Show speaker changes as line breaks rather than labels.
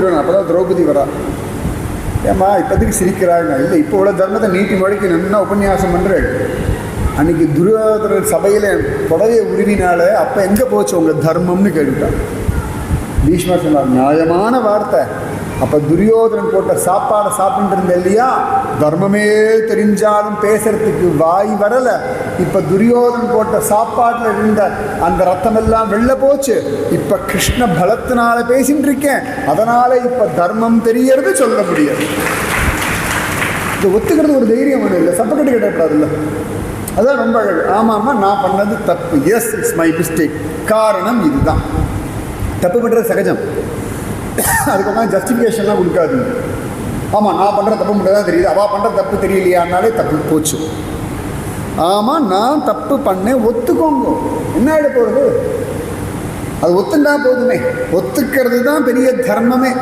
அப்போதான் திரௌபதி வரா. ஏம்மா இப்போதைக்கு சிரிக்கிறாங்க. இல்லை, இப்போ உள்ள தர்மத்தை நீட்டி முழக்கி நல்லா உபன்யாசம் பண்ணுறேன். அன்றைக்கி துரியோதனர் சபையில் புடவையை உருவினால அப்போ எங்கே போச்சு உங்கள் தர்மம்னு கேட்டுட்டான். பீஷ்மர் சொன்னார், நியாயமான வார்த்தை. அப்போ துரியோதனன் போட்ட சாப்பாடை சாப்பிட்டு இருந்த இல்லையா, தர்மமே தெரிஞ்சாலும் பேசுறதுக்கு வாய் வரலை. இப்போ துரியோதனன் போட்ட சாப்பாட்டில் இருந்த அந்த ரத்தமெல்லாம் வெளில போச்சு. இப்போ கிருஷ்ண பலத்தினால பேசிட்டு இருக்கேன், அதனால இப்போ தர்மம் தெரியறது சொல்ல முடியாது. இது ஒத்துக்கிறது ஒரு தைரியம் ஒன்றும் இல்லை, சப்பக்கட்டு கேட்டக்கூடாதுல்ல. அதான் ரொம்ப அழகு. ஆமாம்மா, நான் பண்ணது தப்பு, எஸ் இட்ஸ் மை மிஸ்டேக், காரணம் இதுதான். தப்பு பண்ணுறது சகஜம், அதுக்கப்புறம் ஜஸ்டிஃபிகேஷன்லாம் கொடுக்காது. ஆமாம், நான் பண்ணுற தப்பு மட்டும் தான் தெரியுது, அவள் பண்ணுற தப்பு தெரியலையானாலே தப்பு போச்சு. ஆமாம், நான் தப்பு பண்ணேன், ஒத்துக்கோங்க, என்ன ஆகிட போகிறது? அது ஒத்துண்டா போதுமே. ஒத்துக்கிறது தான் பெரிய தர்மமே.